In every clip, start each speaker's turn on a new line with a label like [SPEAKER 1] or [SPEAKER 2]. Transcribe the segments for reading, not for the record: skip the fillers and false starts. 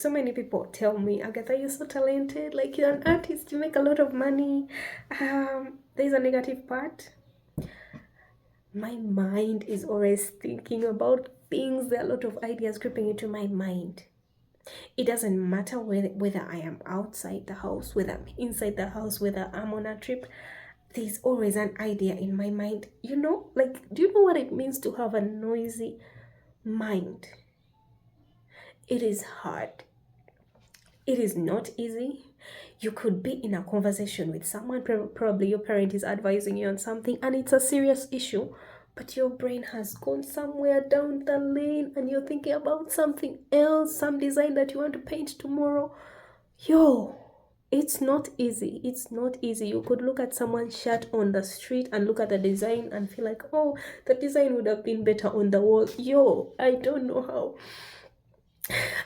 [SPEAKER 1] So many people tell me, Agatha, you're so talented, like you're an artist, you make a lot of money. There's a negative part. My mind is always thinking about things. There are a lot of ideas creeping into my mind. It doesn't matter whether I am outside the house, whether I'm inside the house, whether I'm on a trip. There's always an idea in my mind. You know, like, do you know what it means to have a noisy mind? It is hard. It is not easy. You could be in a conversation with someone, probably your parent is advising you on something, and it's a serious issue, but your brain has gone somewhere down the lane and you're thinking about something else, some design that you want to paint tomorrow. Yo, it's not easy. It's not easy. You could look at someone's shirt on the street and look at the design and feel like, oh, the design would have been better on the wall. Yo, I don't know how.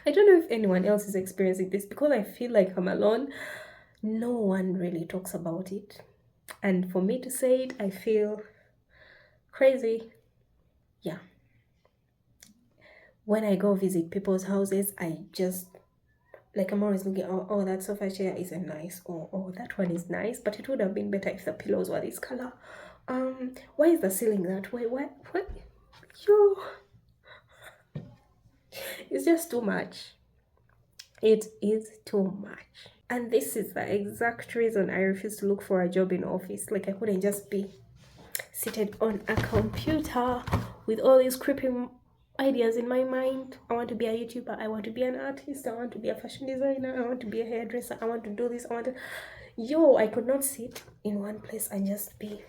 [SPEAKER 1] I don't know if anyone else is experiencing this because I feel like I'm alone. No one really talks about it. And for me to say it, I feel crazy. Yeah. When I go visit people's houses, I just, like, I'm always looking, oh, that sofa chair isn't nice. Or, oh, that one is nice, but it would have been better if the pillows were this color. Why is the ceiling that way? What? Yo. It's just too much. It is too much. And this is the exact reason I refuse to look for a job in office. Like, I couldn't just be seated on a computer with all these creeping ideas in my mind. I want to be a YouTuber. I want to be an artist. I want to be a fashion designer. I want to be a hairdresser. I want to do this. Yo, I could not sit in one place and just be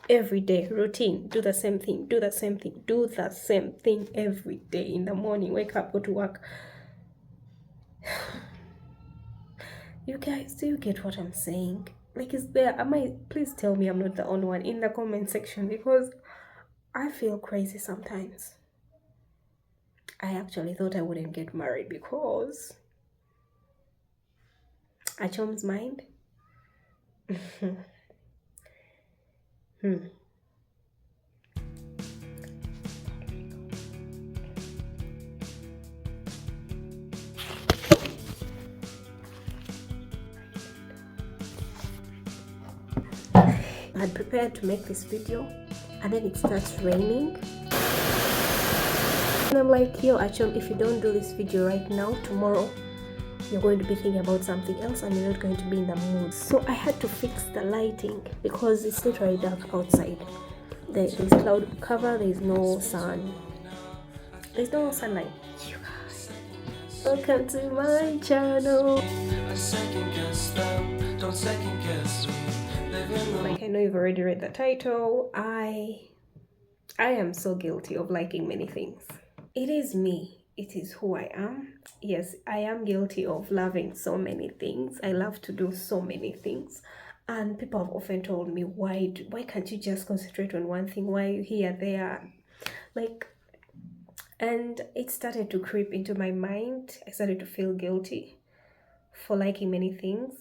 [SPEAKER 1] every day routine, do the same thing, do the same thing, do the same thing every day. In the morning, wake up, go to work. You guys, do you get what I'm saying? Like, is there, please tell me I'm not the only one in the comment section, because I feel crazy sometimes. I actually thought I wouldn't get married because a chum's mind. I had prepared to make this video and then it starts raining. And I'm like, yo, Achom, if you don't do this video right now, tomorrow you're going to be thinking about something else and you're not going to be in the mood. So I had to fix the lighting because it's literally dark outside. There's cloud cover, there's no sun. There's no sunlight. You guys, welcome to my channel. Like, I know you've already read the title. I am so guilty of liking many things. It is me. It is who I am. Yes, I am guilty of loving so many things. I love to do so many things. And people have often told me, why can't you just concentrate on one thing? Why are you here, there? Like, and it started to creep into my mind. I started to feel guilty for liking many things.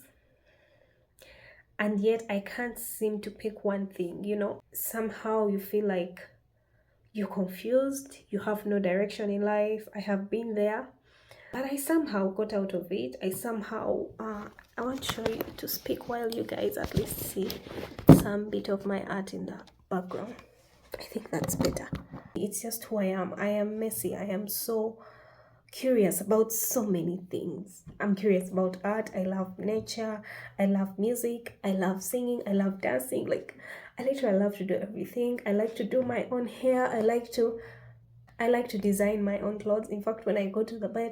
[SPEAKER 1] And yet I can't seem to pick one thing, you know. Somehow you feel like you're confused, you have no direction in life. I have been there, but I somehow got out of it. I want to show you, to speak while you guys at least see some bit of my art in the background. I think that's better. It's just who I am. I am messy. I am so curious about so many things. I'm curious about art. I love nature. I love music. I love singing. I love dancing. Like, I literally love to do everything. I like to do my own hair. I like to design my own clothes. In fact, by the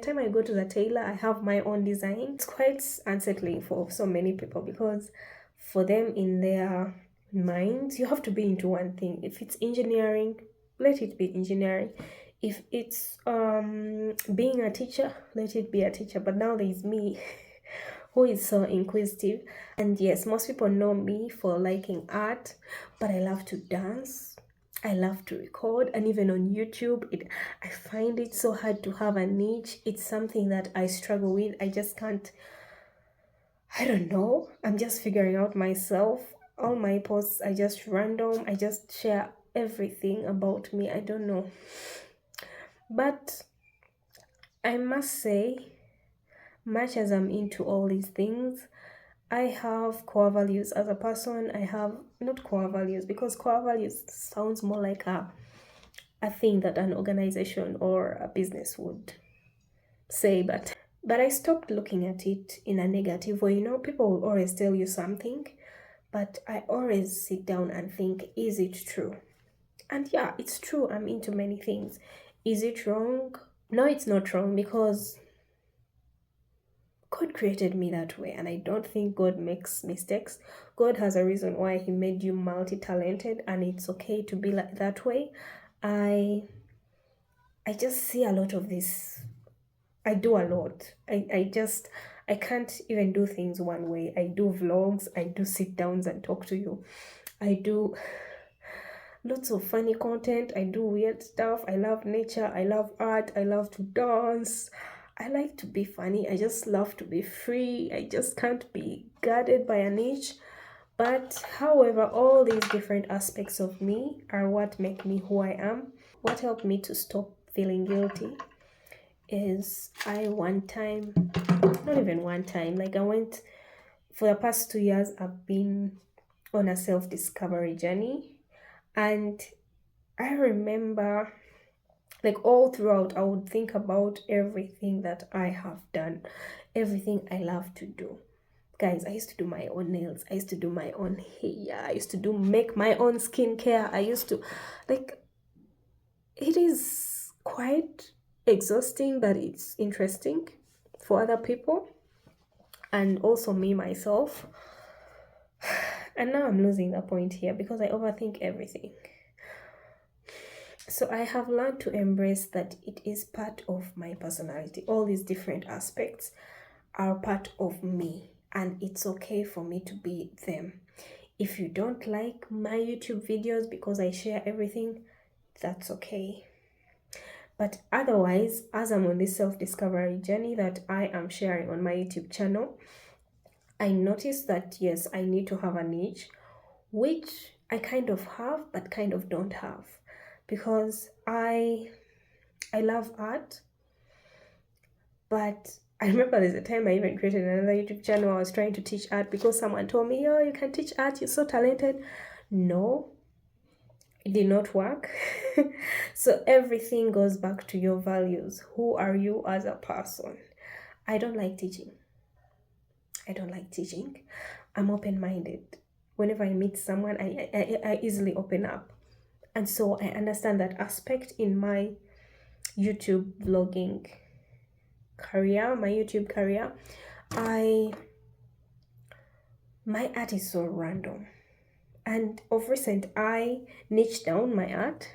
[SPEAKER 1] time I go to the tailor, I have my own design. It's quite unsettling for so many people because for them, in their minds, you have to be into one thing. If it's engineering, let it be engineering. If it's being a teacher, let it be a teacher. But now there's me who is so inquisitive. And yes, most people know me for liking art, but I love to dance. I love to record, and even on YouTube, I find it so hard to have a niche. It's something that I struggle with. I just can't, I don't know. I'm just figuring out myself. All my posts are just random. I just share everything about me. I don't know. But I must say, much as I'm into all these things, I have core values as a person. I have not core values, because core values sounds more like a thing that an organization or a business would say, but I stopped looking at it in a negative way. People will always tell you something, but I always sit down and think, is it true? And yeah, it's true. I'm into many things. Is it wrong? No, it's not wrong, because God created me that way, and I don't think God makes mistakes. God has a reason why He made you multi-talented, and it's okay to be like that way. I I just see a lot of this. I do a lot. I can't even do things one way. I do vlogs, I do sit downs and talk to you. I do lots of funny content. I do weird stuff. I love nature. I love art. I love to dance. I like to be funny. I just love to be free. I just can't be guarded by a niche. But however, all these different aspects of me are what make me who I am. What helped me to stop feeling guilty is I one time, not even one time, like I went, for the past 2 years, I've been on a self discovery journey. And I remember, like, all throughout, I would think about everything that I have done, everything I love to do. Guys, I used to do my own nails, I used to do my own hair, I used to make my own skincare. I used to, like, it is quite exhausting, but it's interesting for other people and also me myself. And now I'm losing the point here because I overthink everything. So I have learned to embrace that it is part of my personality. All these different aspects are part of me, and it's okay for me to be them. If you don't like my YouTube videos because I share everything, that's okay. But otherwise, as I'm on this self-discovery journey that I am sharing on my YouTube channel, I noticed that yes, I need to have a niche, which I kind of have but kind of don't have, because I love art. But I remember there's a time I even created another YouTube channel. I was trying to teach art because someone told me, "Oh, you can teach art, you're so talented." No, it did not work. So everything goes back to your values. Who are you as a person? I don't like teaching. I'm open-minded. Whenever I meet someone, I easily open up. And so I understand that aspect in my YouTube vlogging career, my YouTube career. My art is so random. And of recent, I niched down my art.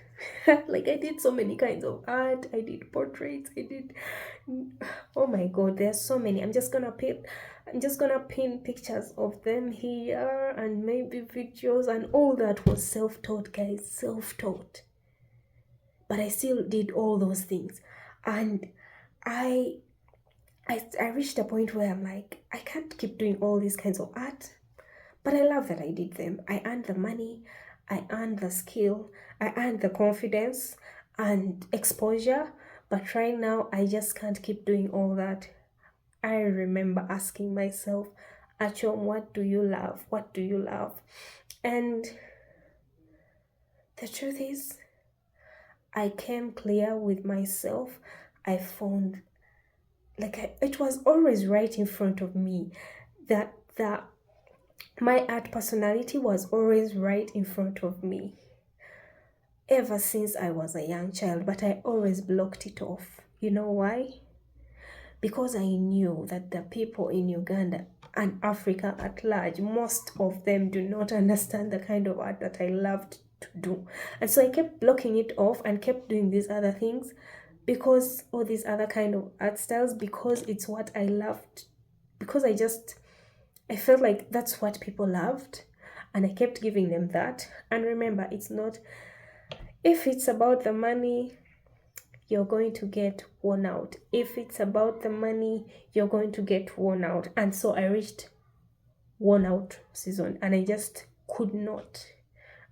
[SPEAKER 1] Like, I did so many kinds of art. I did portraits. Oh my God, there's so many. I'm just gonna pin pictures of them here, and maybe videos, and all that was self-taught, guys. Self-taught. But I still did all those things. And I reached a point where I'm like, I can't keep doing all these kinds of art. But I love that I did them. I earned the money, I earned the skill, I earned the confidence and exposure. But right now, I just can't keep doing all that. I remember asking myself, Achom, what do you love? What do you love? And the truth is, I came clear with myself. I found, it was always right in front of me that my art personality was always right in front of me ever since I was a young child, but I always blocked it off. You know why? Because I knew that the people in Uganda and Africa at large, most of them do not understand the kind of art that I loved to do. And so I kept blocking it off and kept doing these other things, because all these other kind of art styles, because it's what I loved, because I felt like that's what people loved, and I kept giving them that. And remember, if it's about the money, you're going to get worn out. If it's about the money, you're going to get worn out. And so I reached worn out season, and I just could not.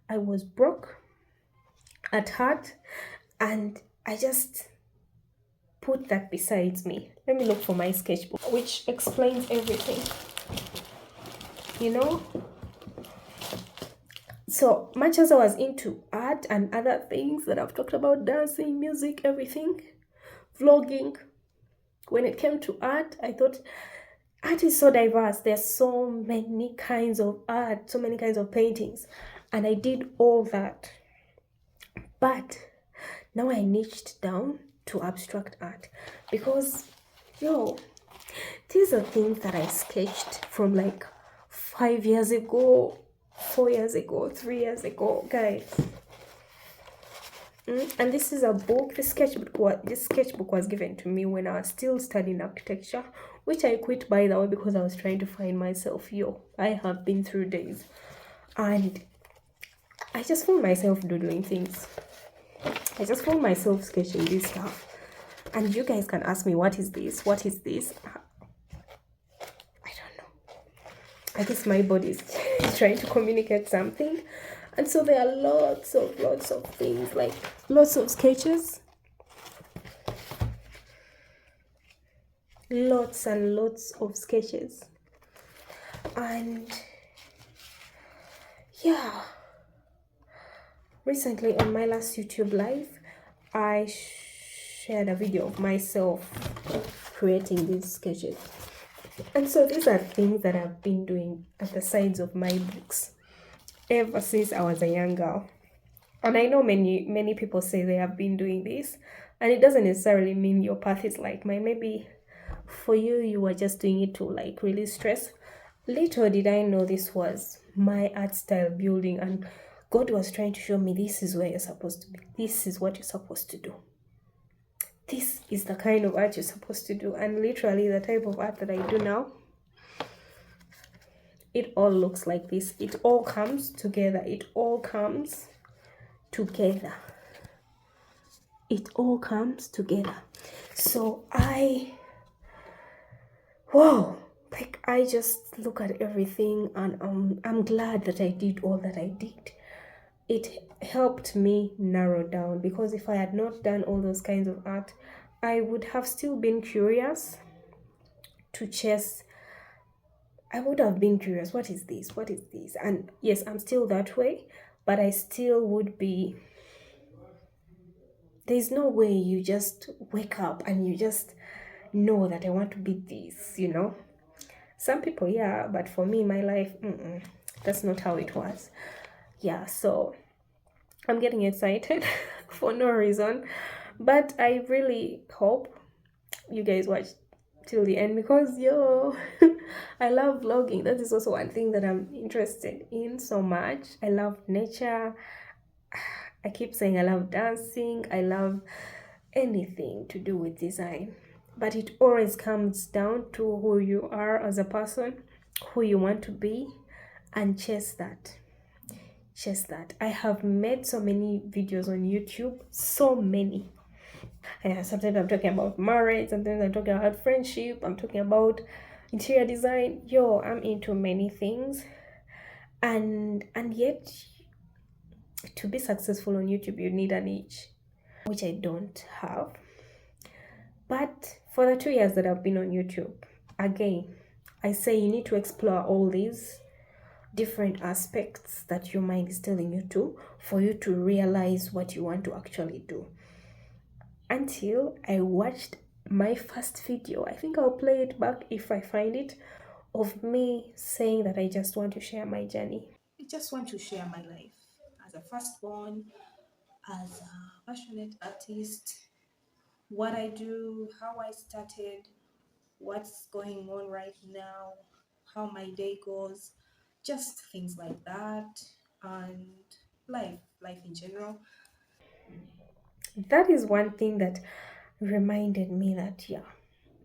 [SPEAKER 1] I was broke at heart, and I just put that besides me. Let me look for my sketchbook, which explains everything, you know. So much as I was into art and other things that I've talked about, dancing, music, everything, vlogging, when it came to art, I thought art is so diverse. There's so many kinds of art, so many kinds of paintings. And I did all that. But now I niched down to abstract art because, yo, these are things that I sketched from like 5 years ago, 4 years ago, 3 years ago, guys. And this is a book. This sketchbook was given to me when I was still studying architecture, which I quit, by the way, because I was trying to find myself. I have been through days, and I just found myself doodling things. I just found myself sketching this stuff. And you guys can ask me, what is this? What is this? I don't know. I guess my body is trying to communicate something. And so there are lots of things, like lots of sketches. Lots and lots of sketches. And yeah, recently on my last YouTube live, I shared a video of myself creating these sketches. And so these are things that I've been doing at the sides of my books ever since I was a young girl. And I know many people say they have been doing this, and it doesn't necessarily mean your path is like mine. Maybe for you were just doing it to like release stress. Little did I know this was my art style building, and God was trying to show me, this is where you're supposed to be. This is what you're supposed to do. This is the kind of art you're supposed to do. And literally the type of art that I do now, it all looks like this. It all comes together. It all comes together. It all comes together. So I just look at everything, and I'm glad that I did all that I did. It helped me narrow down, because if I had not done all those kinds of art, I would have still been curious to chase. I would have been curious, what is this? What is this? And yes, I'm still that way, but I still would be. There's no way you just wake up and you just know that I want to be this, Some people, yeah, but for me, my life, that's not how it was. Yeah, so I'm getting excited for no reason, but I really hope you guys watch till the end, because I love vlogging. That is also one thing that I'm interested in so much. I love nature. I keep saying I love dancing. I love anything to do with design, but it always comes down to who you are as a person, who you want to be, and chase that. I have made so many videos on YouTube, so many. Sometimes I'm talking about marriage, sometimes I'm talking about friendship, I'm talking about interior design. I'm into many things, and yet to be successful on YouTube you need a niche, which I don't have. But for the 2 years that I've been on YouTube, again, I say you need to explore all these different aspects that your mind is telling you to, for you to realize what you want to actually do. Until I watched my first video, I think I'll play it back if I find it, of me saying that I just want to share my journey. I just want to share my life as a firstborn, as a passionate artist, what I do, how I started, what's going on right now, how my day goes, just things like that, and life in general. That is one thing that reminded me that,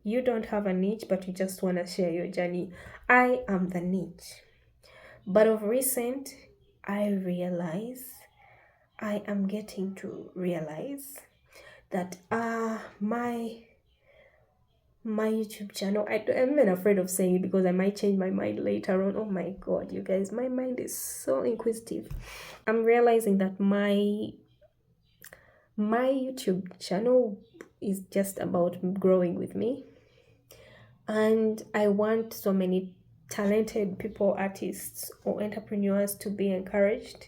[SPEAKER 1] you don't have a niche, but you just want to share your journey. I am the niche. But of recent, I am getting to realize that my YouTube channel, I'm even afraid of saying it because I might change my mind later on. Oh my God, you guys, my mind is so inquisitive. I'm realizing that my YouTube channel is just about growing with me. And I want so many talented people, artists, or entrepreneurs to be encouraged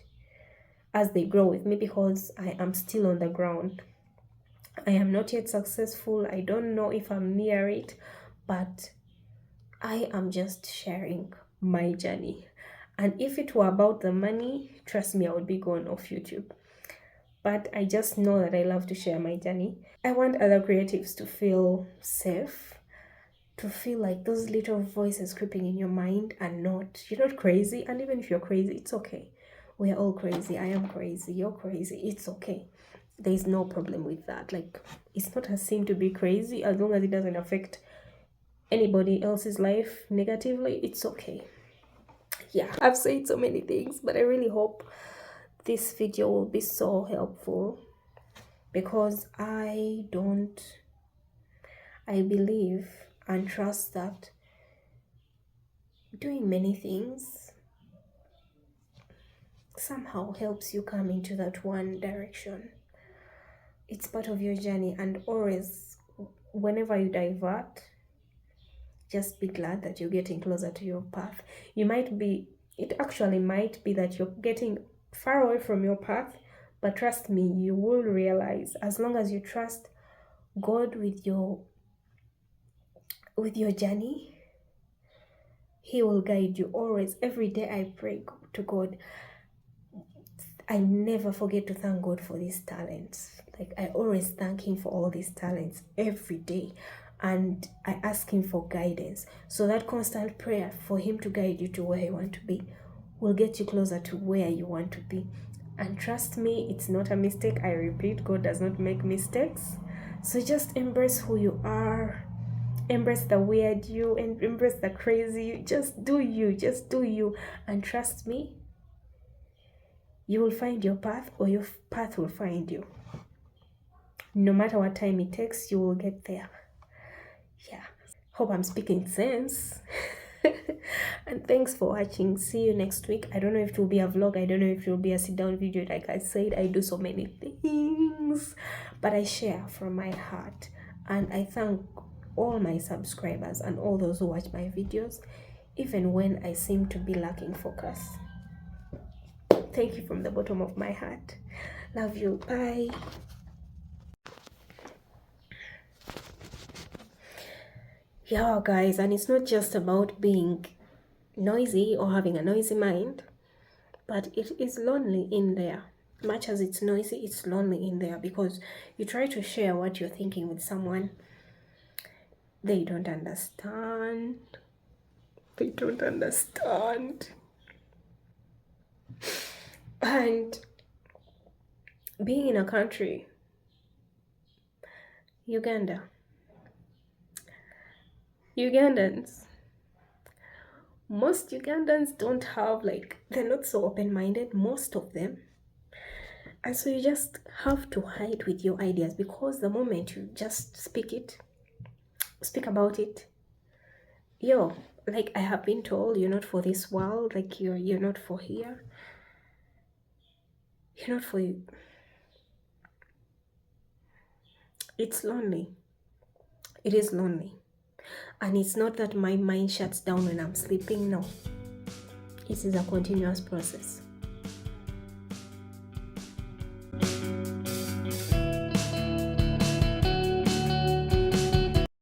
[SPEAKER 1] as they grow with me, because I am still on the ground. I am not yet successful. I don't know if I'm near it, but I am just sharing my journey. And if it were about the money, trust me, I would be gone off YouTube. But I just know that I love to share my journey. I want other creatives to feel safe, to feel like those little voices creeping in your mind are not, you're not crazy. And even if you're crazy, it's okay. We're all crazy. I am crazy. You're crazy. It's okay. There's no problem with that. Like, it's not a sin to be crazy as long as it doesn't affect anybody else's life negatively. It's okay. Yeah, I've said so many things, but I really hope this video will be so helpful, because I believe and trust that doing many things somehow helps you come into that one direction. It's part of your journey, and always, whenever you divert, just be glad that you're getting closer to your path. It actually might be that you're getting far away from your path, but trust me, you will realize, as long as you trust God with your journey, He will guide you always. Every day I pray to God. I never forget to thank God for these talents. Like, I always thank Him for all these talents every day. And I ask Him for guidance. So that constant prayer for Him to guide you to where you want to be will get you closer to where you want to be. And trust me, it's not a mistake. I repeat, God does not make mistakes. So just embrace who you are. Embrace the weird you, and embrace the crazy you. Just do you. And trust me, you will find your path, or your path will find you. No matter what time it takes, you will get there. Yeah. Hope I'm speaking sense. And thanks for watching. See you next week. I don't know if it will be a vlog. I don't know if it will be a sit-down video. Like I said, I do so many things, but I share from my heart. And I thank all my subscribers and all those who watch my videos, even when I seem to be lacking focus. Thank you from the bottom of my heart. Love you. Bye. Yeah, guys, and it's not just about being noisy or having a noisy mind, but it is lonely in there. Much as it's noisy, it's lonely in there, because you try to share what you're thinking with someone. They don't understand. They don't understand. And being in a country, Ugandans, most Ugandans don't have, like, they're not so open-minded, most of them. And so you just have to hide with your ideas, because the moment you just speak about it, like, I have been told, you're not for this world, like, you're not for here, you're not for you. It's lonely. It is lonely. And it's not that my mind shuts down when I'm sleeping. No, it is a continuous process.